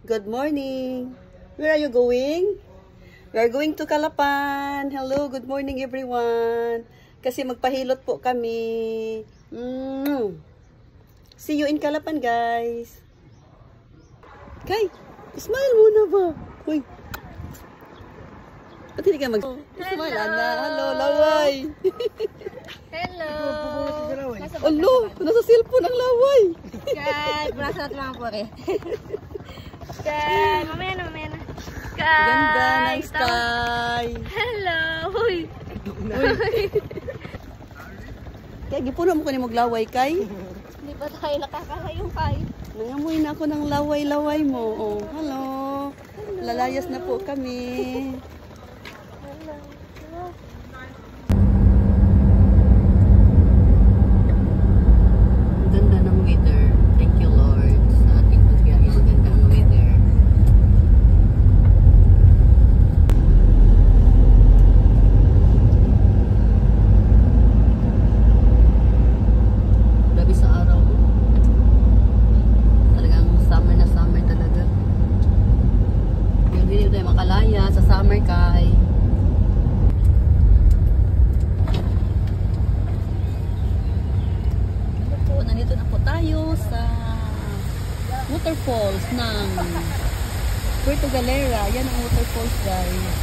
Good morning. Where are you going? We are going to Calapan. Hello, good morning everyone. Kasi magpahilot po kami. See you in Calapan, guys. Kay, smile muna ba? Uy. Ba't hindi ka mag-smile, Ana? Hello, laway. Hello. Hello, nasa cellphone ang laway. Kay, berasa lang po eh. Kay, mamaya na. Kay, ganda ng sky. Hello. Uy. Kaya gipuno mo ko ni maglaway, Kay. Hindi pa tayo nakakalayong Kay. Nangamoy na ako ng laway-laway mo. Oh, hello. Lalayas na po kami. Ganda ng weather. Thank you, Lord, sa ating pagbiyahe. Maganda ang weather. Grabe sa araw. Talagang summer na summer talaga. Hindi tayo makalaya sa summer, Kay. Nandito na po tayo sa waterfalls ng Puerto Galera. Yan ang waterfalls, guys.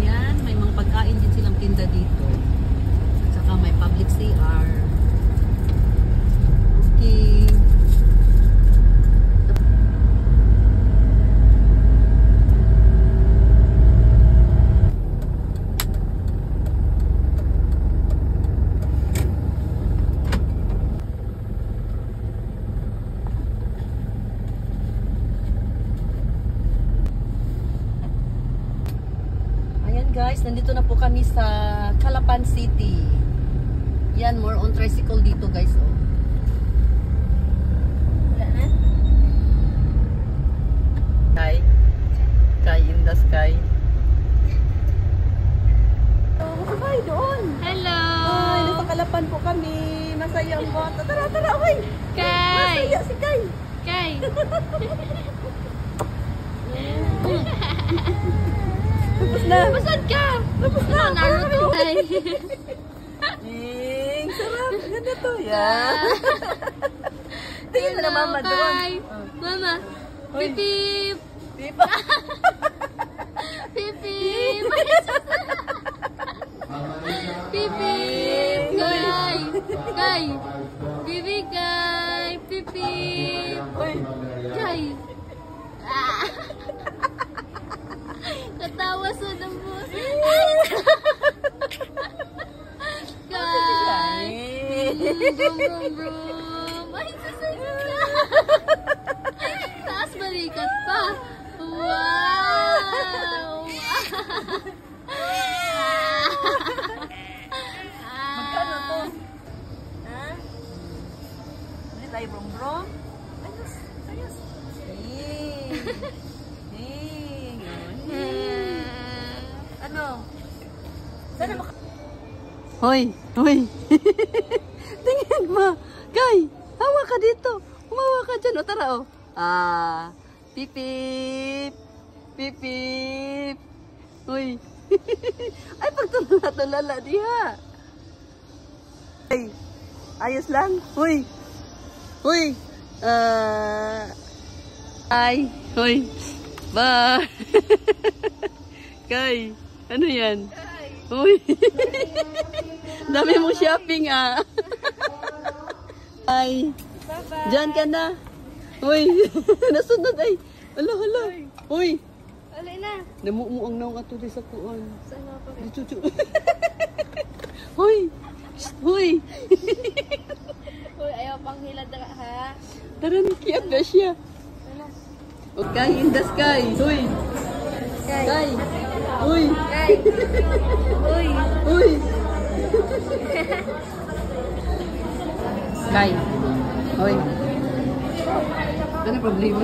Yan, may mga pagkain din silang tinda dito. At saka may public CR. Okay. Guys, nandito na po kami sa Calapan City. Yan, more on tricycle dito, guys. Oh. Wala na? Sky in the sky. Masakay doon. Hello. Ay, nasa Calapan po kami. Masaya ang bata. Tara, oy. Kay. Masaya si Kay. Kay. Tapos na. Basad ka. Tapos na. Naruto. Kay. Sarap. Ganda to. Yan. Tingin mo na mama doon. Mama. Pipip. Pipip. Pipip. Pipip. Kay. Kay. Pipip. Kay. Pipip. Kay. Katawa sa dambos. Kay. Brum. Ay, sasagin ka. Taas balikat pa. Wow. Magkano to? Ha? Hindi tayo brum-brum? Ayos. Ano? Sana maka... Hoy! Tingin mo! Kay! Hawa ka dito! Humawa ka dyan! O tara o! Pipip! Pipip! Hoy! Ay, pagtulala diha! Ay! Ayos lang! Hoy! Ay! Hoy! Bye! Kay! Ano yan? Uy! Dami mong shopping ah! Ay! Diyan ka na! Uy! Nasunod ay! Hala! Uy! Alay na. Namumuang naong ato sa kuwan. Saan na pa? Chuchu! Uy! Uy, ayaw pang hilad na ha. Tara na, kiyap na siya. Okay, in the sky. Uy! Sky! Uy! Uy! Sky! Uy! Ano problema?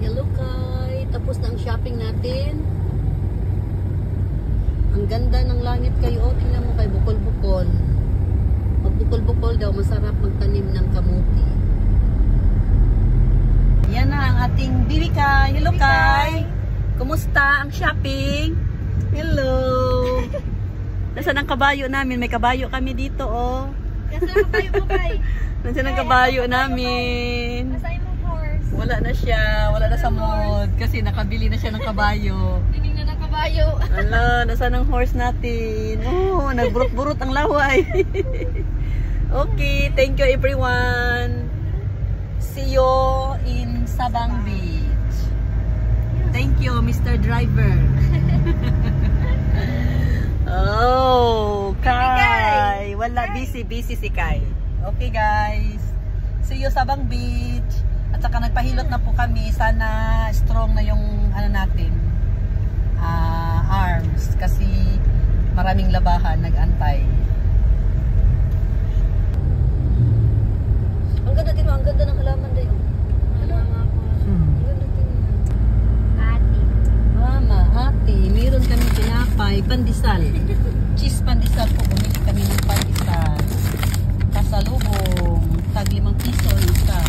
Hello, Kay! Tapos na ang shopping natin. Ang Ang ganda ng langit kayo. Oh, tingnan mo kay bukol-bukol. Magbukol-bukol daw, masarap magtanim ng kamuti. Yan na ang ating Bibi Kai. Hello, Kai. Kumusta ang shopping? Hello. Nasaan ang kabayo namin? May kabayo kami dito, oh. Nasaan ang kabayo mo, Kai? Nasaan ang kabayo namin? Nasaan yung horse? Wala na siya. Wala na sa mod. Kasi nakabili na siya ng kabayo. Tining na ng kabayo. Ala, nasaan ang horse natin? Oh, nagburot-burot ang laway. Okay, thank you everyone. See you in Sabang Beach. Thank you, Mr. Driver. Oh, Kai. Wala, busy si Kai. Okay, guys. See you Sabang Beach. At saka nagpahilot na po kami. Sana strong na yung ano natin, arms. Kasi maraming labahan nag-antay. Ang ganda din, ang ganda ng halaman din. Mama ko. Ang ganda din. Ate. Mama, ate, meron kami tinapay, pandesal. Cheese pandesal po, bumili kami ng pandesal. Pasalubong, tag 5 piso isa.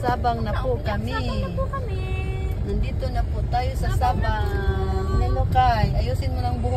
Sabang na po kami. Sabang na po kami. Nandito na po tayo sa Sabang. Hello, Kai. Ayusin mo ng buhok